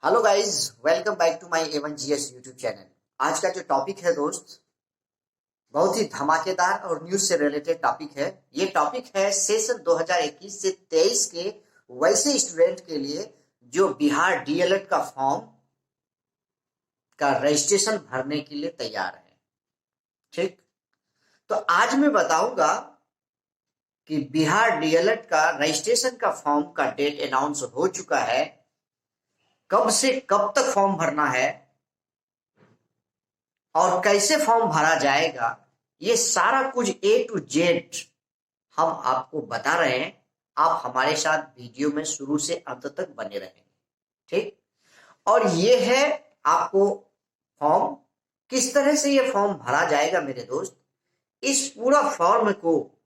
Hello guys, welcome back to my A1GS YouTube channel. आज का जो टॉपिक है दोस्त, बहुत ही धमाकेदार और न्यूज से रिलेटेड टॉपिक है। ये टॉपिक है सेशन 2021 से 23 के वैसे स्टूडेंट के लिए जो बिहार डीएलएड का फॉर्म का रजिस्ट्रेशन भरने के लिए तैयार है। ठीक, तो आज मैं बताऊंगा कि बिहार डीएलएड का रजिस्ट्रेशन का फॉर्म का डेट अनाउंस हो चुका है, कब से कब तक फॉर्म भरना है और कैसे फॉर्म भरा जाएगा, ये सारा कुछ A to Z हम आपको बता रहे हैं। आप हमारे साथ वीडियो में शुरू से अंत तक बने रहेंगे। ठीक, और ये है आपको फॉर्म, किस तरह से ये फॉर्म भरा जाएगा मेरे दोस्त। इस पूरा फॉर्म को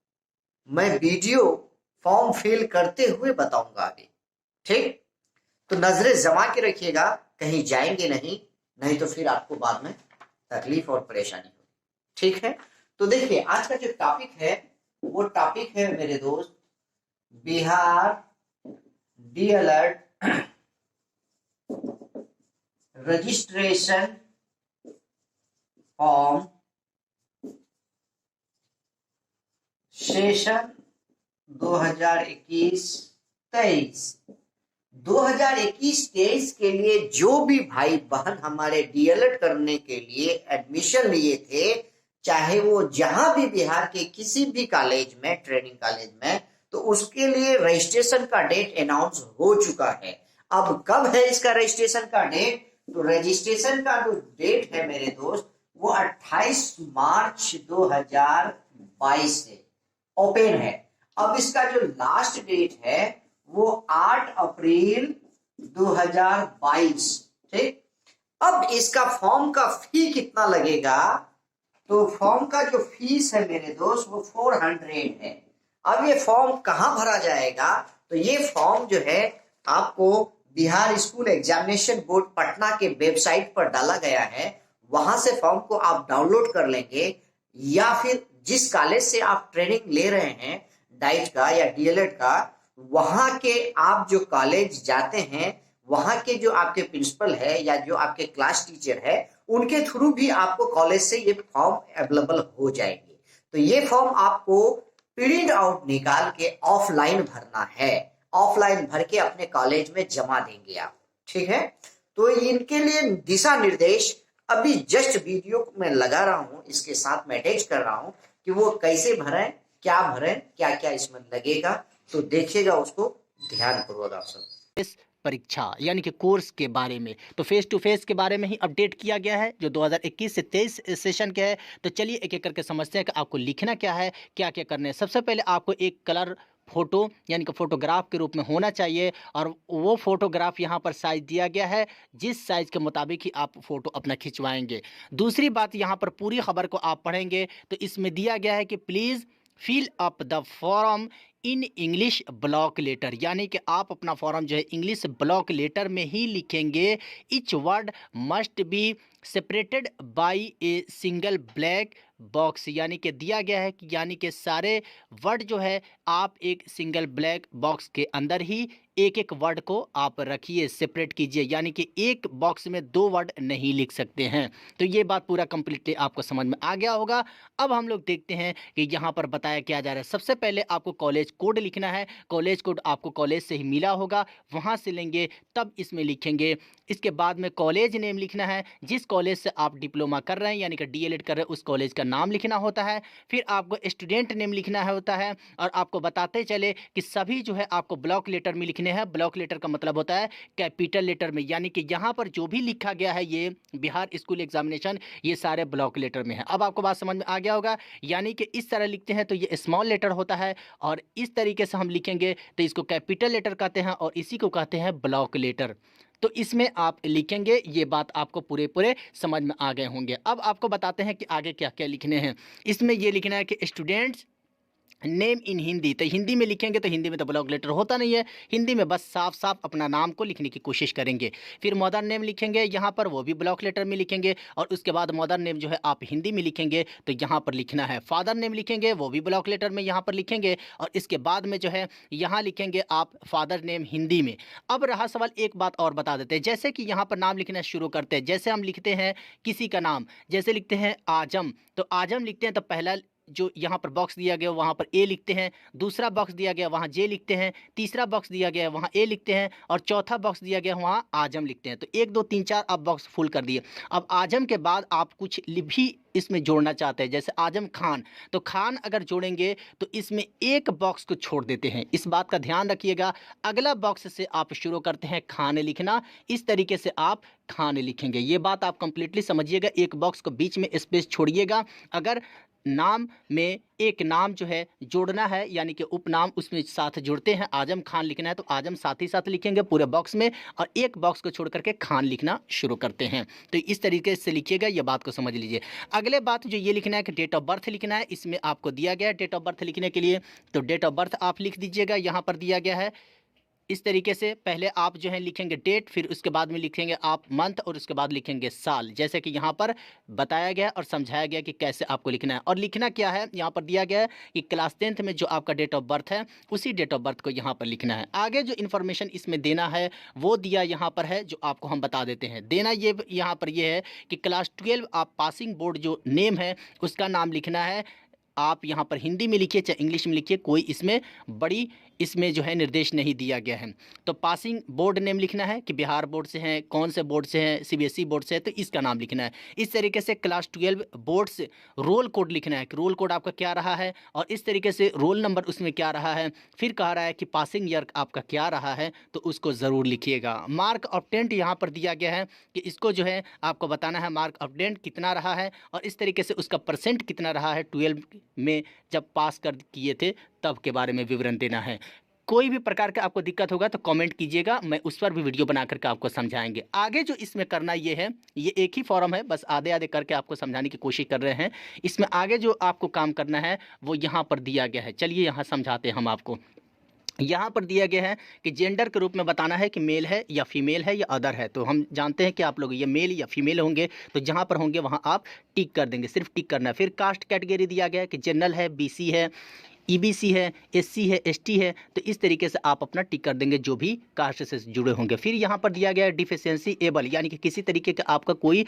मैं वीडियो फॉर्म फिल करते हुए बताऊंगा अभी। ठीक, तो नजरें जमा के रखिएगा, कहीं जाएंगे नहीं, नहीं तो फिर आपको बाद में तकलीफ और परेशानी होगी। ठीक है, तो देखिए आज का जो टॉपिक है वो टॉपिक है मेरे दोस्त, Bihar DElEd registration form session 2021-23 2021-23 के लिए जो भी भाई बहन हमारे डीएलएड करने के लिए एडमिशन लिए थे, चाहे वो जहां भी बिहार के किसी भी कॉलेज में, ट्रेनिंग कॉलेज में, तो उसके लिए रजिस्ट्रेशन का डेट अनाउंस हो चुका है। अब कब है इसका रजिस्ट्रेशन का डेट? तो रजिस्ट्रेशन का जो डेट है मेरे दोस्त वो 28 मार्च 2022 से ओपन है। अब इसका जो लास्ट डेट है वो 8 अप्रैल 2022। ठीक, अब इसका फॉर्म का फी कितना लगेगा? तो फॉर्म का जो फीस है मेरे दोस्त वो 400 है। अब ये फॉर्म कहां भरा जाएगा? तो ये फॉर्म जो है आपको Bihar school examination board Patna के वेबसाइट पर डाला गया है। वहां से फॉर्म को आप डाउनलोड कर लेंगे, या फिर जिस कॉलेज से आप ट्रेनिंग ले रहे हैं डाइट का या डीएलएड का, वहां के आप जो कॉलेज जाते हैं वहां के जो आपके प्रिंसिपल है या जो आपके क्लास टीचर है, उनके थ्रू भी आपको कॉलेज से ये फॉर्म अवेलेबल हो जाएंगे। तो ये फॉर्म आपको प्रिंट आउट निकाल के ऑफलाइन भरना है, ऑफलाइन भर के अपने कॉलेज में जमा देंगे आप। ठीक है, तो इनके लिए दिशा निर्देश अभी जस्ट वीडियो में लगा रहा हूं, इसके साथ मैं अटैच कर रहा हूं कि वो कैसे भरें, क्या भरें, क्या क्या इसमें लगेगा। तो देखिएगा उसको ध्यान पूर्वक आप सब। इस परीक्षा यानी कि कोर्स के बारे में तो फेस टू फेस के बारे में ही अपडेट किया गया है जो 2021 से 23 सेशन के है। तो चलिए एक एक करके समझते हैं कि आपको लिखना क्या है, क्या क्या करना है। सबसे पहले आपको एक कलर फोटो यानी कि फोटोग्राफ के रूप में होना चाहिए, और वो फोटोग्राफ यहाँ पर साइज दिया गया है, जिस साइज के मुताबिक ही आप फोटो अपना खिंचवाएंगे। दूसरी बात, यहाँ पर पूरी खबर को आप पढ़ेंगे तो इसमें दिया गया है कि please fill up the form in English block letter, यानी कि आप अपना फॉर्म जो है इंग्लिश ब्लॉक लेटर में ही लिखेंगे। Etch word must be separated by a single black box, यानी कि दिया गया है कि यानी कि सारे वर्ड जो है आप एक सिंगल ब्लैक बॉक्स के अंदर ही एक एक वर्ड को आप रखिए, सेपरेट कीजिए, यानी कि एक बॉक्स में दो वर्ड नहीं लिख सकते हैं। तो ये बात पूरा कंप्लीटली आपको समझ में आ गया होगा। अब हम लोग देखते हैं कि यहाँ पर बताया क्या जा रहा है। सबसे पहले आपको कॉलेज कोड लिखना है। कॉलेज कोड आपको कॉलेज से ही मिला होगा, वहाँ से लेंगे तब इसमें लिखेंगे। इसके बाद में कॉलेज नेम लिखना है, जिस कॉलेज से आप डिप्लोमा कर रहे हैं यानी कि डीएलएड कर रहे हैं उस कॉलेज का नाम लिखना होता है। फिर आपको स्टूडेंट नेम लिखना होता है, और आपको बताते चले कि सभी जो है आपको ब्लॉक लेटर में लिखने हैं। ब्लॉक लेटर का मतलब होता है कैपिटल लेटर में, यानी कि यहाँ पर जो भी लिखा गया है ये बिहार स्कूल एग्जामिनेशन, ये सारे ब्लॉक लेटर में है। अब आपको बात समझ में आ गया होगा, यानी कि इस तरह लिखते हैं तो ये स्मॉल लेटर होता है, और इस तरीके से हम लिखेंगे तो इसको कैपिटल लेटर कहते हैं, और इसी को कहते हैं ब्लॉक लेटर। तो इसमें आप लिखेंगे, ये बात आपको पूरे पूरे समझ में आ गए होंगे। अब आपको बताते हैं कि आगे क्या क्या लिखने हैं। इसमें ये लिखना है कि स्टूडेंट्स नेम इन हिंदी, तो हिंदी में लिखेंगे तो हिंदी में तो ब्लॉक लेटर होता नहीं है, हिंदी में बस साफ साफ अपना नाम को लिखने की कोशिश करेंगे। फिर मदर नेम लिखेंगे यहाँ पर, वो भी ब्लॉक लेटर में लिखेंगे, और उसके बाद मदर नेम जो है आप हिंदी में लिखेंगे तो यहाँ पर लिखना है। फादर नेम लिखेंगे, वो भी ब्लॉक लेटर में यहाँ पर लिखेंगे, और इसके बाद में जो है यहाँ लिखेंगे आप फादर नेम हिंदी में। अब रहा सवाल, एक बात और बता देते हैं, जैसे कि यहाँ पर नाम लिखना शुरू करते हैं, जैसे हम लिखते हैं किसी का नाम, जैसे लिखते हैं आजम, तो आजम लिखते हैं तो पहला जो यहाँ पर बॉक्स दिया गया वहाँ पर ए लिखते हैं, दूसरा बॉक्स दिया गया वहाँ जे लिखते हैं, तीसरा बॉक्स दिया गया वहाँ ए लिखते हैं, और चौथा बॉक्स दिया गया वहाँ आजम लिखते हैं। तो 1 2 3 4 आप बॉक्स फुल कर दिए। अब आजम के बाद आप कुछ भी इसमें जोड़ना चाहते हैं, जैसे आजम खान, तो खान अगर जोड़ेंगे तो इसमें एक बॉक्स को छोड़ देते हैं, इस बात का ध्यान रखिएगा। अगला बॉक्स से आप शुरू करते हैं खान लिखना, इस तरीके से आप खान लिखेंगे। ये बात आप कंप्लीटली समझिएगा, एक बॉक्स को बीच में स्पेस छोड़िएगा। अगर नाम में एक नाम जो है जोड़ना है, यानी कि उपनाम उसमें साथ जुड़ते हैं, आजम खान लिखना है तो आजम साथ ही साथ लिखेंगे पूरे बॉक्स में, और एक बॉक्स को छोड़ करके खान लिखना शुरू करते हैं। तो इस तरीके से लिखिएगा, ये बात को समझ लीजिए। अगले बात जो ये लिखना है कि डेट ऑफ बर्थ लिखना है, इसमें आपको दिया गया है डेट ऑफ बर्थ लिखने के लिए, तो डेट ऑफ बर्थ आप लिख दीजिएगा, यहाँ पर दिया गया है इस तरीके से। पहले आप जो है लिखेंगे डेट, फिर उसके बाद में लिखेंगे आप मंथ, और उसके बाद लिखेंगे साल, जैसे कि यहाँ पर बताया गया और समझाया गया कि कैसे आपको लिखना है। और लिखना क्या है, यहाँ पर दिया गया है कि क्लास 10th में जो आपका डेट ऑफ बर्थ है उसी डेट ऑफ बर्थ को यहाँ पर लिखना है। आगे जो इन्फॉर्मेशन इसमें देना है वो दिया यहाँ पर है, जो आपको हम बता देते हैं। देना ये यहाँ पर ये है कि क्लास 12 आप पासिंग बोर्ड जो नेम है उसका नाम लिखना है। आप यहाँ पर हिंदी में लिखिए चाहे इंग्लिश में लिखिए, कोई इसमें बड़ी इसमें जो है निर्देश नहीं दिया गया है। तो पासिंग बोर्ड नेम लिखना है कि बिहार बोर्ड से हैं, कौन से बोर्ड से हैं, सीबीएसई बोर्ड से है तो इसका नाम लिखना है। इस तरीके से क्लास 12 बोर्ड से रोल कोड लिखना है कि रोल कोड आपका क्या रहा है, और इस तरीके से रोल नंबर उसमें क्या रहा है। फिर कह रहा है कि पासिंग ईयर आपका क्या रहा है, तो उसको ज़रूर लिखिएगा। मार्क ऑब्टेंड यहाँ पर दिया गया है कि इसको जो है आपको बताना है मार्क ऑब्टेंड कितना रहा है, और इस तरीके से उसका परसेंट कितना रहा है 12 में जब पास कर किए थे तब के बारे में विवरण देना है। कोई भी प्रकार का आपको दिक्कत होगा तो कमेंट कीजिएगा, मैं उस पर भी वीडियो बना करके आपको समझाएंगे। आगे जो इसमें करना ये है, ये एक ही फॉर्म है, बस आधे आधे करके आपको समझाने की कोशिश कर रहे हैं। इसमें आगे जो आपको काम करना है वो यहाँ पर दिया गया है, चलिए यहाँ समझाते हैं हम आपको। यहाँ पर दिया गया है कि जेंडर के रूप में बताना है कि मेल है या फीमेल है या अदर है। तो हम जानते हैं कि आप लोग ये मेल या फीमेल होंगे, तो जहाँ पर होंगे वहाँ आप टिक कर देंगे, सिर्फ टिक करना है। फिर कास्ट कैटेगरी दिया गया है कि जनरल है, बीसी है, ईबीसी है, एससी है, एसटी है, तो इस तरीके से आप अपना टिक कर देंगे जो भी कास्ट से जुड़े होंगे। फिर यहाँ पर दिया गया है डिफिशियंसी एबल, यानी कि किसी तरीके का आपका कोई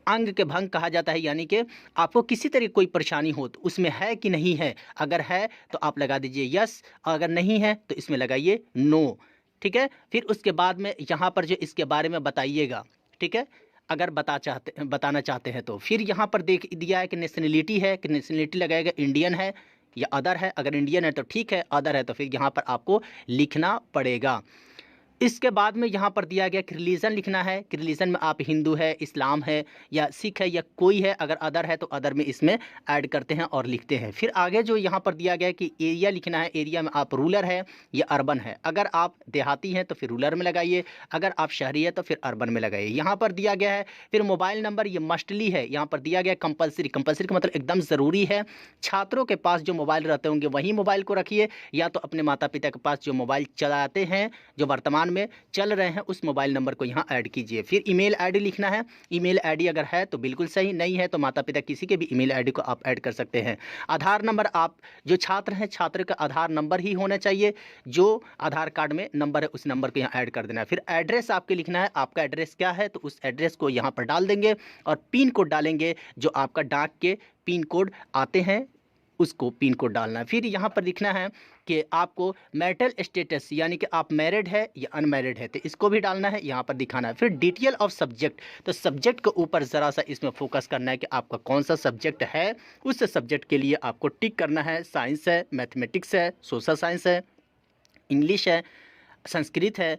अंग के भंग कहा जाता है, यानी कि आपको किसी तरह कोई परेशानी हो तो उसमें है कि नहीं है। अगर है तो आप लगा दीजिए यस, अगर नहीं है तो इसमें लगाइए नो। ठीक है, फिर उसके बाद में यहाँ पर जो इसके बारे में बताइएगा, ठीक है, अगर बताना चाहते हैं तो। फिर यहाँ पर देख दिया है कि नेशनलिटी है, कि नेशनलिटी लगाएगा इंडियन है या अदर है। अगर इंडियन है तो ठीक है, अदर है तो फिर यहाँ पर आपको लिखना पड़ेगा। इसके बाद में यहाँ पर दिया गया कि रिलीजन लिखना है, कि रिलीजन में आप हिंदू है, इस्लाम है या सिख है या कोई है। अगर अदर है तो अदर में इसमें ऐड करते हैं और लिखते हैं। फिर आगे जो यहाँ पर दिया गया कि एरिया लिखना है, एरिया में आप रूरल है या अर्बन है। अगर आप देहाती हैं तो फिर रूरल में लगाइए, अगर आप शहरी है तो फिर अर्बन में लगाइए। यहाँ पर दिया गया है फिर मोबाइल नंबर, ये मस्टली है, यहाँ पर दिया गया कंपलसरी। कंपलसरी का मतलब एकदम ज़रूरी है। छात्रों के पास जो मोबाइल रहते होंगे वही मोबाइल को रखिए, या तो अपने माता पिता के पास जो मोबाइल चलाते हैं, जो वर्तमान में चल रहे हैं, उस मोबाइल नंबर को यहाँ ऐड कीजिए। फिर ईमेल आईडी लिखना है। ईमेल आईडी अगर है तो बिल्कुल सही, नहीं है तो माता पिता किसी के भी ईमेल आईडी को आप ऐड कर सकते हैं। आधार नंबर, आप जो छात्र हैं छात्र का आधार नंबर ही होना चाहिए, जो आधार कार्ड में नंबर है उस नंबर को यहाँ ऐड कर देना है। फिर एड्रेस आपके लिखना है, आपका एड्रेस क्या है तो उस एड्रेस को यहाँ पर डाल देंगे, और पिन कोड डालेंगे, जो आपका डाक के पिन कोड आते हैं उसको पिन कोड डालना है। फिर यहाँ पर लिखना है कि आपको मैरिटल स्टेटस, यानी कि आप मैरिड है या अनमैरिड है, तो इसको भी डालना है, यहाँ पर दिखाना है। फिर डिटेल ऑफ सब्जेक्ट, तो सब्जेक्ट के ऊपर ज़रा सा इसमें फोकस करना है कि आपका कौन सा सब्जेक्ट है, उस सब्जेक्ट के लिए आपको टिक करना है। साइंस है, मैथमेटिक्स है, सोशल साइंस है, इंग्लिश है, संस्कृत है,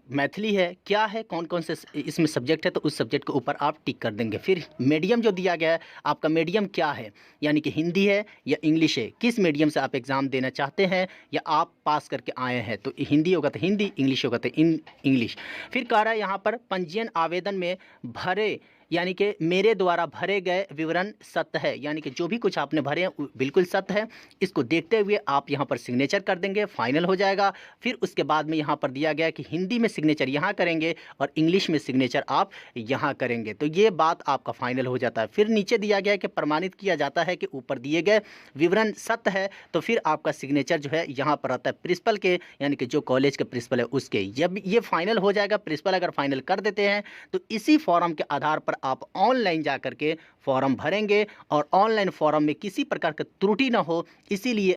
मैथिली है, क्या है, कौन कौन से इसमें सब्जेक्ट है, तो उस सब्जेक्ट के ऊपर आप टिक कर देंगे। फिर मीडियम जो दिया गया है, आपका मीडियम क्या है, यानी कि हिंदी है या इंग्लिश है, किस मीडियम से आप एग्ज़ाम देना चाहते हैं या आप पास करके आए हैं, तो हिंदी होगा तो हिंदी, इंग्लिश होगा तो इंग्लिश। फिर कह रहा है यहाँ पर पंजीयन आवेदन में भरे यानी कि मेरे द्वारा भरे गए विवरण सत्य है, यानी कि जो भी कुछ आपने भरे हैं वो बिल्कुल सत्य है। इसको देखते हुए आप यहाँ पर सिग्नेचर कर देंगे, फाइनल हो जाएगा। फिर उसके बाद में यहाँ पर दिया गया कि हिंदी में सिग्नेचर यहाँ करेंगे और इंग्लिश में सिग्नेचर आप यहाँ करेंगे, तो ये बात आपका फाइनल हो जाता है। फिर नीचे दिया गया है कि प्रमाणित किया जाता है कि ऊपर दिए गए विवरण सत्य है, तो फिर आपका सिग्नेचर जो है यहाँ पर आता है प्रिंसिपल के, यानी कि जो कॉलेज के प्रिंसिपल है उसके। जब ये फाइनल हो जाएगा, प्रिंसिपल अगर फाइनल कर देते हैं तो इसी फॉर्म के आधार पर आप ऑनलाइन जा करके फॉर्म भरेंगे और ऑनलाइन फॉर्म में किसी प्रकार की त्रुटि ना हो, इसीलिए।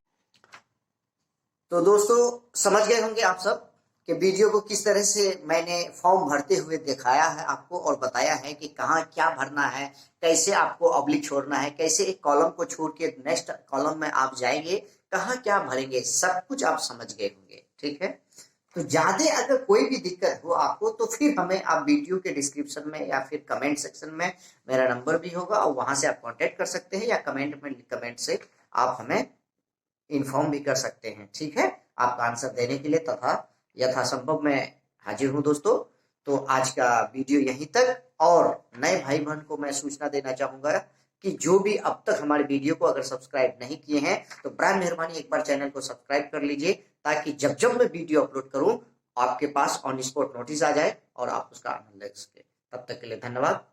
तो दोस्तों समझ गए होंगे आप सब कि वीडियो को किस तरह से मैंने फॉर्म भरते हुए दिखाया है आपको और बताया है कि कहाँ क्या भरना है, कैसे आपको ऑब्लिक छोड़ना है, कैसे एक कॉलम को छोड़ के नेक्स्ट कॉलम में आप जाएंगे, कहाँ क्या भरेंगे, सब कुछ आप समझ गए होंगे। ठीक है, तो ज्यादा अगर कोई भी दिक्कत हो आपको तो फिर हमें आप वीडियो के डिस्क्रिप्शन में या फिर कमेंट सेक्शन में मेरा नंबर भी होगा और वहां से आप कांटेक्ट कर सकते हैं, या कमेंट से आप हमें इन्फॉर्म भी कर सकते हैं। ठीक है, आपका आंसर देने के लिए तथा यथासंभव मैं हाजिर हूं दोस्तों। तो आज का वीडियो यहीं तक, और नए भाई बहन को मैं सूचना देना चाहूंगा कि जो भी अब तक हमारे वीडियो को अगर सब्सक्राइब नहीं किए हैं तो बड़ा मेहरबानी एक बार चैनल को सब्सक्राइब कर लीजिए, ताकि जब जब मैं वीडियो अपलोड करूं आपके पास ऑन स्पॉट नोटिस आ जाए और आप उसका आनंद ले सके। तब तक के लिए धन्यवाद।